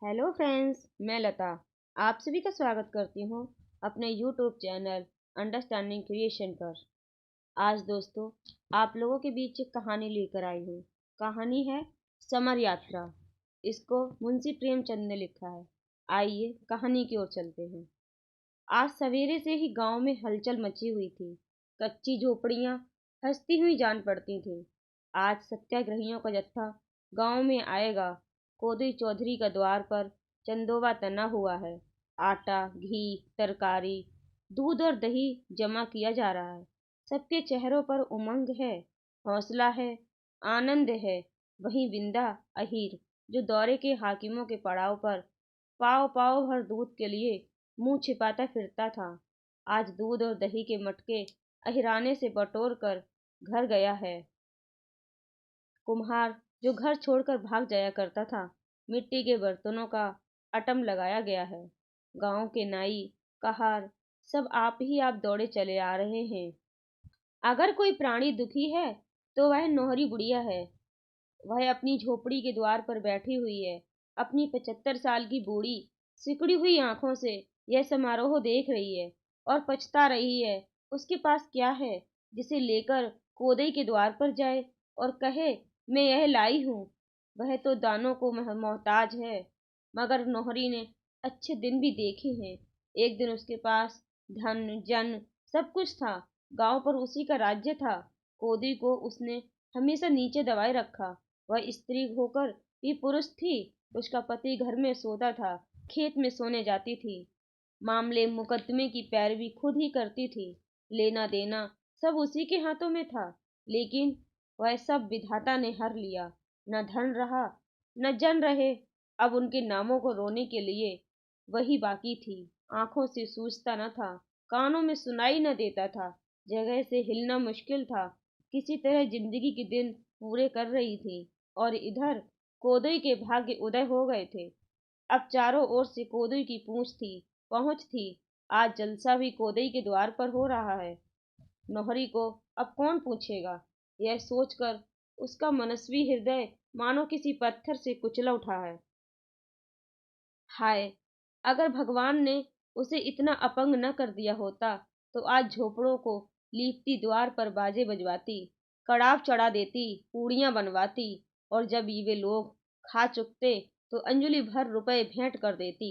Hello friends, मैं लता आप सभी का स्वागत करती हूँ अपने यूट्यूब चैनल अंडरस्टैंडिंग क्रिएशन पर। आज दोस्तों आप लोगों के बीच एक कहानी लेकर आई हूँ। कहानी है समर यात्रा। इसको मुंशी प्रेमचंद ने लिखा है। आइए कहानी की ओर चलते हैं। आज सवेरे से ही गांव में हलचल मची हुई थी। कच्ची झोपड़ियां हंसती हुई जान पड़ती थीं। आज सत्याग्रहियों का जत्था गांव में आएगा। कोदई चौधरी का द्वार पर चंदोवा तना हुआ है। आटा, घी, तरकारी, दूध और दही जमा किया जा रहा है। सबके चेहरों पर उमंग है, हौसला है, आनंद है। वहीं विंदा अहीर जो दौरे के हाकिमों के पड़ाव पर पाव पाव भर दूध के लिए मुंह छिपाता फिरता था, आज दूध और दही के मटके अहिराने से बटोर कर घर गया है। कुम्हार जो घर छोड़कर भाग जाया करता था, मिट्टी के बर्तनों का अटम लगाया गया है। गांव के नाई, कहार सब आप दौड़े चले आ रहे हैं। अगर कोई प्राणी दुखी है तो वह नोहरी बुढ़िया है। वह अपनी झोपड़ी के द्वार पर बैठी हुई है। अपनी 75 साल की बूढ़ी सिकुड़ी हुई आंखों से यह समारोह देख रही है और पछता रही है। उसके पास क्या है जिसे लेकर कोदई के द्वार पर जाए और कहे, मैं यह लाई हूँ। वह तो दानों को मोहताज है। मगर नोहरी ने अच्छे दिन भी देखे हैं। एक दिन उसके पास धन जन सब कुछ था। गांव पर उसी का राज्य था। कोदई को उसने हमेशा नीचे दबाए रखा। वह स्त्री होकर भी पुरुष थी। उसका पति घर में सोता था, खेत में सोने जाती थी। मामले मुकदमे की पैरवी खुद ही करती थी। लेना देना सब उसी के हाथों में था। लेकिन वह सब विधाता ने हर लिया। न धन रहा, न जन रहे। अब उनके नामों को रोने के लिए वही बाकी थी। आंखों से सूझता न था, कानों में सुनाई न देता था, जगह से हिलना मुश्किल था। किसी तरह जिंदगी के दिन पूरे कर रही थी। और इधर कोदई के भाग्य उदय हो गए थे। अब चारों ओर से कोदई की पहुंच थी। आज जलसा भी कोदई के द्वार पर हो रहा है। नौहरी को अब कौन पूछेगा? यह सोचकर उसका मनस्वी हृदय मानो किसी पत्थर से कुचला उठा है। हाय, अगर भगवान ने उसे इतना अपंग न कर दिया होता तो आज झोपड़ों को लीपती, द्वार पर बाजे बजवाती, कड़ाव चढ़ा देती, पूड़ियां बनवाती और जब ये वे लोग खा चुकते तो अंजलि भर रुपए भेंट कर देती।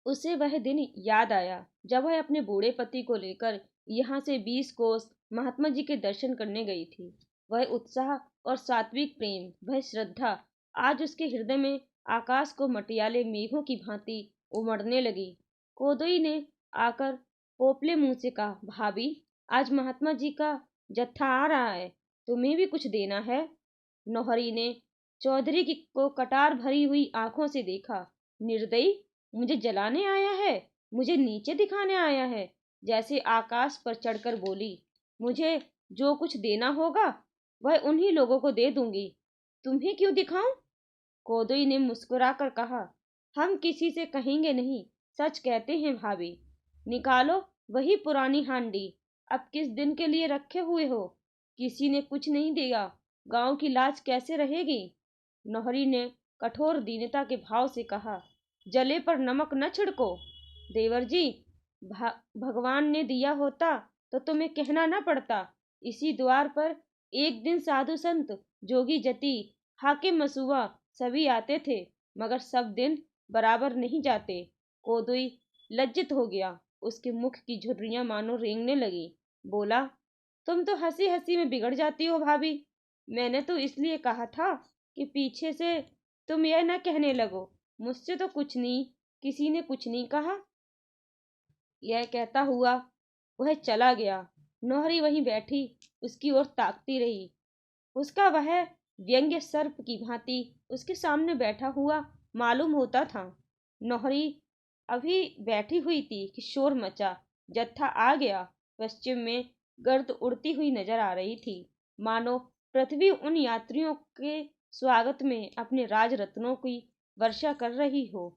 उसे वह दिन याद आया जब वह अपने बूढ़े पति को लेकर यहाँ से 20 कोस महात्मा जी के दर्शन करने गई थी। वह उत्साह और सात्विक प्रेम, वह श्रद्धा आज उसके हृदय में आकाश को मटियाले मेघों की भांति उमड़ने लगी। कोदई ने आकर पोपले मुंह से कहा, भाभी, आज महात्मा जी का जत्था आ रहा है, तुम्हें भी कुछ देना है। नौहरी ने चौधरी की को कटार भरी हुई आंखों से देखा। निर्दयी, मुझे जलाने आया है, मुझे नीचे दिखाने आया है। जैसे आकाश पर चढ़कर बोली, मुझे जो कुछ देना होगा वह उन्हीं लोगों को दे दूंगी, तुम्हें क्यों दिखाऊं? कोदई ने मुस्कुराकर कहा, हम किसी से कहेंगे नहीं, सच कहते हैं भाभी। निकालो वही पुरानी हांडी, अब किस दिन के लिए रखे हुए हो? किसी ने कुछ नहीं दिया, गांव की लाज कैसे रहेगी? नौहरी ने कठोर दीनता के भाव से कहा, जले पर नमक न छिड़को। देवर जी, भगवान ने दिया होता तो तुम्हें कहना न पड़ता। इसी द्वार पर एक दिन साधु संत, जोगी जति, हाकिम मसुआ सभी आते थे, मगर सब दिन बराबर नहीं जाते। कोदई लज्जित हो गया। उसके मुख की झुर्रियां मानो रेंगने लगी। बोला, तुम तो हंसी हंसी में बिगड़ जाती हो भाभी। मैंने तो इसलिए कहा था कि पीछे से तुम यह न कहने लगो, मुझसे तो कुछ नहीं, किसी ने कुछ नहीं कहा। यह कहता हुआ वह चला गया। नौहरी वहीं बैठी उसकी ओर ताकती रही। उसका वह व्यंग्य सर्प की भांति उसके सामने बैठा हुआ मालूम होता था। नौहरी अभी बैठी हुई थी कि शोर मचा। जत्था आ गया। पश्चिम में गर्द उड़ती हुई नजर आ रही थी, मानो पृथ्वी उन यात्रियों के स्वागत में अपने राज रत्नों की वर्षा कर रही हो।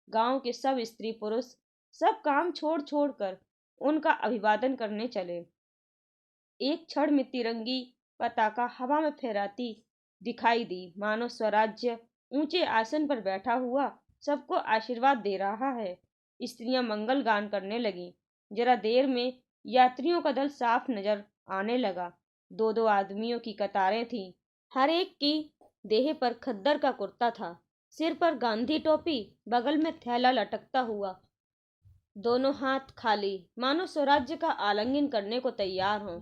गांव के सब स्त्री पुरुष सब काम छोड़ छोड़ कर उनका अभिवादन करने चले। एक क्षण में तिरंगी पताका हवा में फहराती दिखाई दी, मानो स्वराज्य ऊंचे आसन पर बैठा हुआ सबको आशीर्वाद दे रहा है। स्त्रियां मंगल गान करने लगी। जरा देर में यात्रियों का दल साफ नजर आने लगा। दो दो आदमियों की कतारें थीं। हर एक की देह पर खद्दर का कुर्ता था, सिर पर गांधी टोपी, बगल में थैला लटकता हुआ, दोनों हाथ खाली, मानो स्वराज्य का आलिंगन करने को तैयार हों।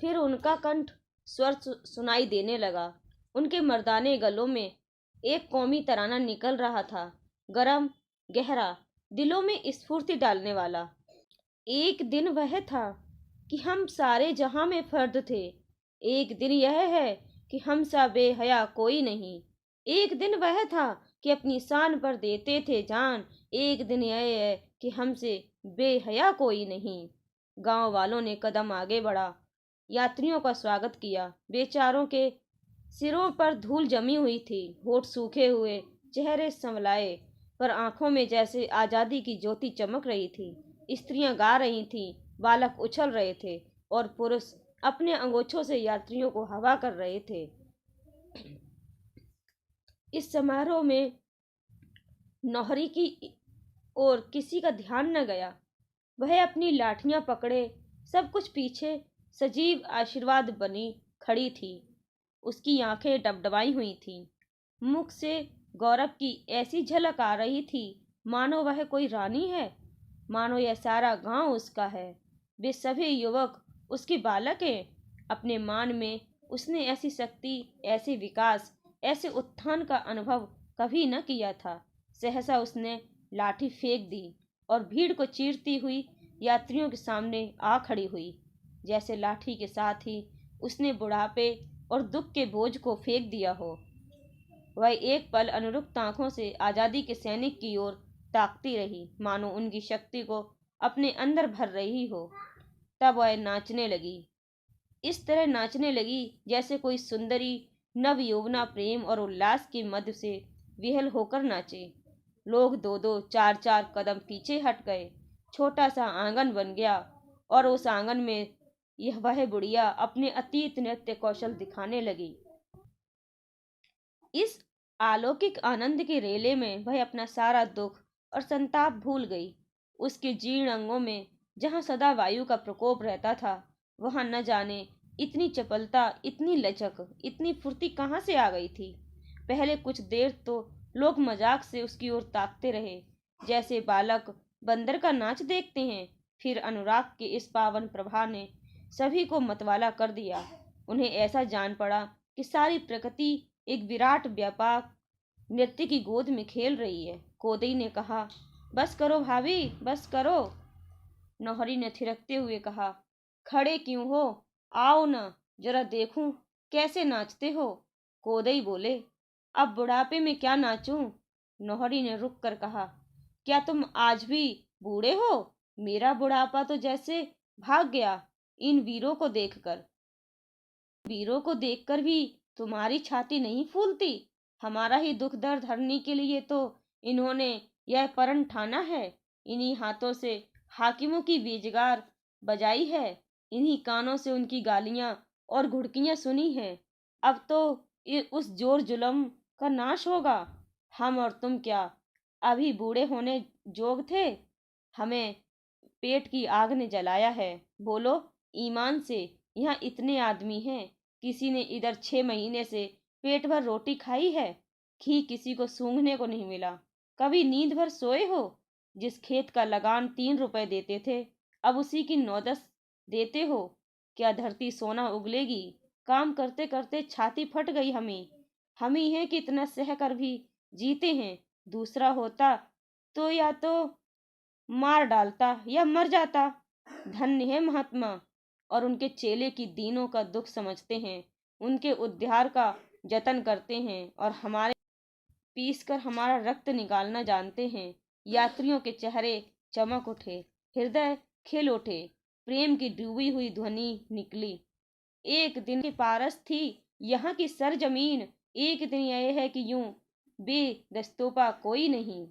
फिर उनका कंठ स्वर सुनाई देने लगा। उनके मर्दाने गलों में एक कौमी तराना निकल रहा था, गरम, गहरा, दिलों में स्फूर्ति डालने वाला। एक दिन वह था कि हम सारे जहां में फर्द थे। एक दिन यह है कि हम सा बेहया कोई नहीं। एक दिन वह था कि अपनी शान पर देते थे जान। एक दिन यह है कि हमसे बेहया कोई नहीं। गांव वालों ने कदम आगे बढ़ा, यात्रियों का स्वागत किया। बेचारों के सिरों पर धूल जमी हुई थी, होठ सूखे हुए, चेहरे संवलाए, पर आंखों में जैसे आजादी की ज्योति चमक रही थी। स्त्रियां गा रही थीं, बालक उछल रहे थे और पुरुष अपने अंगोछों से यात्रियों को हवा कर रहे थे। इस समारोह में नौहरी की ओर किसी का ध्यान न गया। वह अपनी लाठियां पकड़े सब कुछ पीछे सजीव आशीर्वाद बनी खड़ी थी। उसकी आंखें डबडबाई हुई थीं। मुख से गौरव की ऐसी झलक आ रही थी मानो वह कोई रानी है, मानो यह सारा गांव उसका है, वे सभी युवक उसके बालक हैं। अपने मान में उसने ऐसी शक्ति, ऐसे विकास, ऐसे उत्थान का अनुभव कभी न किया था। सहसा उसने लाठी फेंक दी और भीड़ को चीरती हुई यात्रियों के सामने आ खड़ी हुई। जैसे लाठी के साथ ही उसने बुढ़ापे और दुख के बोझ को फेंक दिया हो। वह एक पल अनुरक्त आंखों से आजादी के सैनिक की ओर ताकती रही, मानो उनकी शक्ति को अपने अंदर भर रही हो। तब वह नाचने लगी। इस तरह नाचने लगी जैसे कोई सुंदरी नव यौवना प्रेम और उल्लास के मध्य से विहल होकर नाचे। लोग दो दो चार चार कदम पीछे हट गए। छोटा सा आंगन बन गया और उस आंगन में वह बुढ़िया अपने अतीत नृत्य कौशल दिखाने लगी। इस अलौकिक आनंद के रेले में वह अपना सारा दुख और संताप भूल गई। उसके जीर्ण अंगों में जहां सदा वायु का प्रकोप रहता था, वहां न जाने इतनी चपलता, इतनी लचक, इतनी फुर्ती कहाँ से आ गई थी। पहले कुछ देर तो लोग मजाक से उसकी ओर ताकते रहे, जैसे बालक बंदर का नाच देखते हैं। फिर अनुराग के इस पावन प्रभा ने सभी को मतवाला कर दिया। उन्हें ऐसा जान पड़ा कि सारी प्रकृति एक विराट व्यापक नृत्य की गोद में खेल रही है। कोदई ने कहा, बस करो भाभी, बस करो। नौहरी ने थिरकते हुए कहा, खड़े क्यों हो, आओ न, जरा देखूं कैसे नाचते हो। कोदई बोले, अब बुढ़ापे में क्या नाचूं। नौहरी ने रुक कर कहा, क्या तुम आज भी बूढ़े हो। मेरा बुढ़ापा तो जैसे भाग गया इन वीरों को देखकर। वीरों को देखकर भी तुम्हारी छाती नहीं फूलती। हमारा ही दुख दर्द हरने के लिए तो इन्होंने यह प्रण ठाना है। इन्हीं हाथों से हाकिमों की बेजगार बजाई है, इन्हीं कानों से उनकी गालियां और घुड़कियां सुनी हैं। अब तो उस जोर जुल्म का नाश होगा। हम और तुम क्या अभी बूढ़े होने जोग थे। हमें पेट की आग ने जलाया है। बोलो ईमान से, यहाँ इतने आदमी हैं, किसी ने इधर 6 महीने से पेट भर रोटी खाई है। घी किसी को सूंघने को नहीं मिला। कभी नींद भर सोए हो। जिस खेत का लगान 3 रुपए देते थे, अब उसी की 9-10 देते हो। क्या धरती सोना उगलेगी। काम करते करते छाती फट गई हमें। हम ही हैं कि इतना सह कर भी जीते हैं। दूसरा होता तो या तो मार डालता या मर जाता। धन्य है महात्मा और उनके चेले की दीनों का दुख समझते हैं, उनके उद्धार का जतन करते हैं और हमारे पीस कर हमारा रक्त निकालना जानते हैं। यात्रियों के चेहरे चमक उठे, हृदय खिल उठे, प्रेम की डूबी हुई ध्वनि निकली। एक दिन की पारस थी यहाँ की सरजमीन। एक दिन यह है कि यूं बेदस्तूपा कोई नहीं।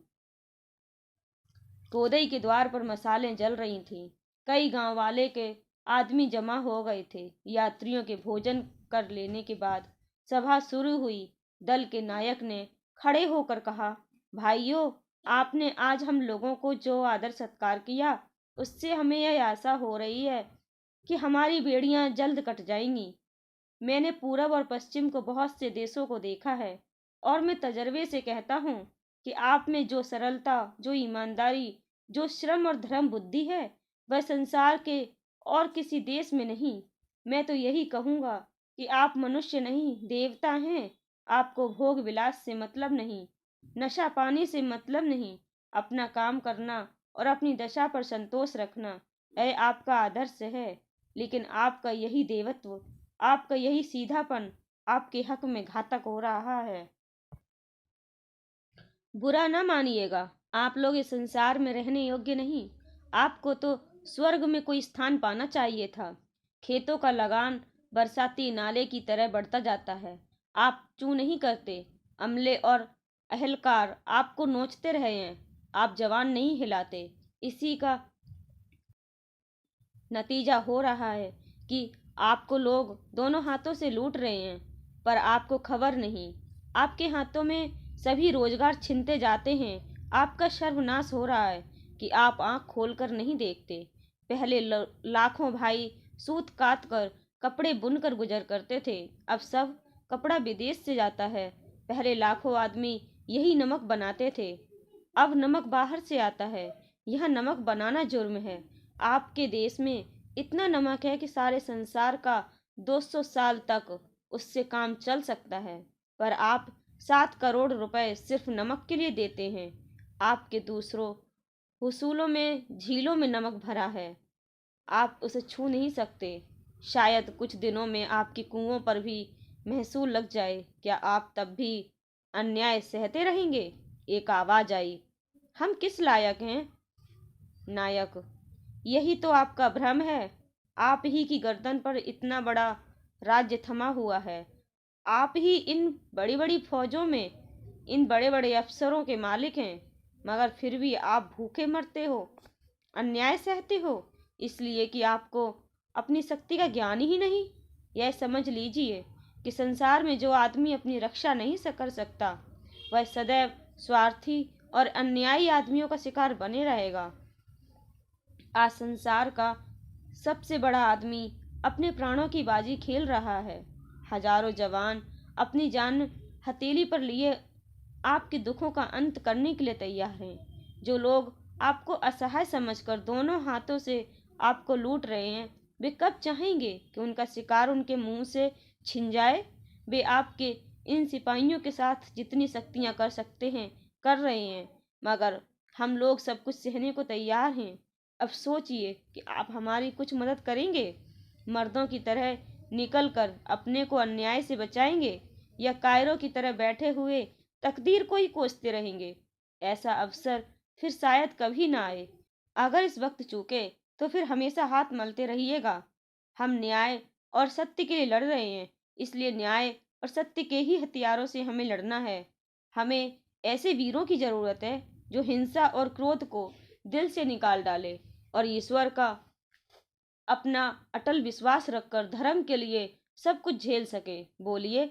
कोदई के द्वार पर मसालें जल रही थीं। कई गांव वाले के आदमी जमा हो गए थे। यात्रियों के भोजन कर लेने के बाद सभा शुरू हुई। दल के नायक ने खड़े होकर कहा, भाइयों, आपने आज हम लोगों को जो आदर सत्कार किया, उससे हमें यह आशा हो रही है कि हमारी बेड़ियां जल्द कट जाएंगी। मैंने पूरब और पश्चिम को बहुत से देशों को देखा है, और मैं तजर्बे से कहता हूँ कि आप में जो सरलता, जो ईमानदारी, जो श्रम और धर्म बुद्धि है, वह संसार के और किसी देश में नहीं। मैं तो यही कहूँगा कि आप मनुष्य नहीं, देवता हैं। आपको भोग विलास से मतलब नहीं, नशा पानी से मतलब नहीं, अपना काम करना और अपनी दशा पर संतोष रखना यह आपका आदर्श है। लेकिन आपका यही देवत्व, आपका यही सीधापन आपके हक में घातक हो रहा है। बुरा न मानिएगा, आप लोग इस संसार में रहने योग्य नहीं। आपको तो स्वर्ग में कोई स्थान पाना चाहिए था। खेतों का लगान बरसाती नाले की तरह बढ़ता जाता है। आप चूँ नहीं करते। अमले और अहलकार आपको नोचते रहे हैं। आप जवान नहीं हिलाते। इसी का नतीजा हो रहा है कि आपको लोग दोनों हाथों से लूट रहे हैं, पर आपको खबर नहीं। आपके हाथों में सभी रोजगार छिनते जाते हैं। आपका सर्वनाश हो रहा है कि आप आंख खोलकर नहीं देखते। पहले लाखों भाई सूत काट कर कपड़े बुनकर गुजर करते थे, अब सब कपड़ा विदेश से जाता है। पहले लाखों आदमी यही नमक बनाते थे, अब नमक बाहर से आता है। यह नमक बनाना जुर्म है। आपके देश में इतना नमक है कि सारे संसार का 200 साल तक उससे काम चल सकता है, पर आप 7 करोड़ रुपए सिर्फ नमक के लिए देते हैं। आपके दूसरों हुसूलों में झीलों में नमक भरा है, आप उसे छू नहीं सकते। शायद कुछ दिनों में आपके कुओं पर भी महसूल लग जाए। क्या आप तब भी अन्याय सहते रहेंगे? एक आवाज आई, हम किस लायक हैं? नायक, यही तो आपका भ्रम है। आप ही की गर्दन पर इतना बड़ा राज्य थमा हुआ है। आप ही इन बड़ी बड़ी फौजों में इन बड़े बड़े अफसरों के मालिक हैं, मगर फिर भी आप भूखे मरते हो, अन्याय सहते हो, इसलिए कि आपको अपनी शक्ति का ज्ञान ही नहीं। यह समझ लीजिए कि संसार में जो आदमी अपनी रक्षा नहीं कर सकता, वह सदैव स्वार्थी और अन्यायी आदमियों का शिकार बने रहेगा। आज संसार का सबसे बड़ा आदमी अपने प्राणों की बाजी खेल रहा है। हजारों जवान अपनी जान हथेली पर लिए आपके दुखों का अंत करने के लिए तैयार हैं। जो लोग आपको असहाय समझकर दोनों हाथों से आपको लूट रहे हैं, वे कब चाहेंगे कि उनका शिकार उनके मुंह से छिन जाए? वे आपके इन सिपाहियों के साथ जितनी शक्तियां कर सकते हैं कर रहे हैं, मगर हम लोग सब कुछ सहने को तैयार हैं। अब सोचिए कि आप हमारी कुछ मदद करेंगे? मर्दों की तरह निकल कर अपने को अन्याय से बचाएंगे, या कायरों की तरह बैठे हुए तकदीर को ही कोसते रहेंगे? ऐसा अवसर फिर शायद कभी ना आए। अगर इस वक्त चूके तो फिर हमेशा हाथ मलते रहिएगा। हम न्याय और सत्य के लिए लड़ रहे हैं, इसलिए न्याय और सत्य के ही हथियारों से हमें लड़ना है। हमें ऐसे वीरों की जरूरत है जो हिंसा और क्रोध को दिल से निकाल डाले और ईश्वर का अपना अटल विश्वास रखकर धर्म के लिए सब कुछ झेल सके। बोलिए,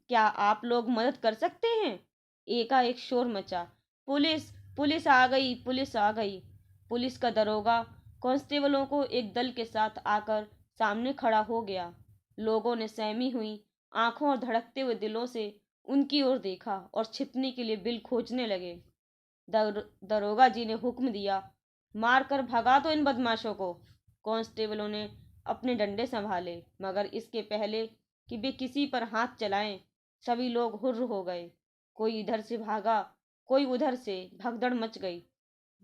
क्या आप लोग मदद कर सकते हैं? एकाएक शोर मचा, पुलिस, पुलिस आ गई, पुलिस आ गई। पुलिस का दरोगा कांस्टेबलों को एक दल के साथ आकर सामने खड़ा हो गया। लोगों ने सहमी हुई आंखों और धड़कते हुए दिलों से उनकी ओर देखा और छिपने के लिए बिल खोजने लगे। दरोगा जी ने हुक्म दिया, मार कर भगा दो इन बदमाशों को। कांस्टेबलों ने अपने डंडे संभाले, मगर इसके पहले कि वे किसी पर हाथ चलाएं, सभी लोग हुर्र हो गए। कोई इधर से भागा, कोई उधर से। भगदड़ मच गई।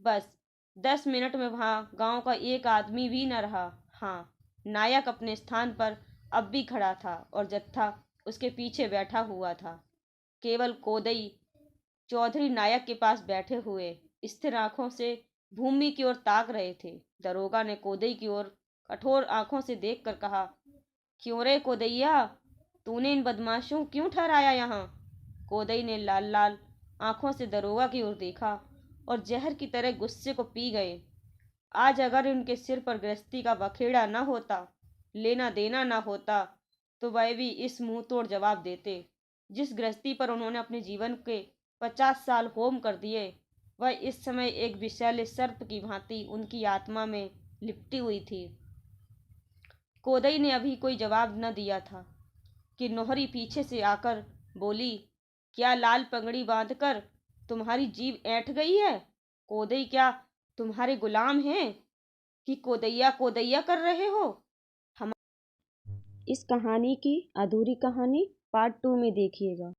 बस 10 मिनट में वहां गांव का एक आदमी भी न रहा। हाँ, नायक अपने स्थान पर अब भी खड़ा था और जत्था उसके पीछे बैठा हुआ था। केवल कोदई चौधरी नायक के पास बैठे हुए स्थिर आंखों से भूमि की ओर ताक रहे थे। दरोगा ने कोदई की ओर कठोर आंखों से देखकर कहा, क्यों रे कोदैया, तूने इन बदमाशों क्यों ठहराया यहाँ? कोदई ने लाल लाल आंखों से दरोगा की ओर देखा और जहर की तरह गुस्से को पी गए। आज अगर उनके सिर पर गृहस्थी का बखेड़ा न होता, लेना देना न होता, तो वह भी इस मुंह तोड़ जवाब देते। जिस गृहस्थी पर उन्होंने अपने जीवन के 50 साल होम कर दिए, वह इस समय एक विषैले सर्प की भांति उनकी आत्मा में लिपटी हुई थी। कोदई ने अभी कोई जवाब न दिया था कि नोहरी पीछे से आकर बोली, क्या लाल पगड़ी बांधकर तुम्हारी जीभ ऐंठ गई है? कोदई क्या तुम्हारे गुलाम हैं कि कोदैया कोदैया कर रहे हो? हम इस कहानी की अधूरी कहानी पार्ट 2 में देखिएगा।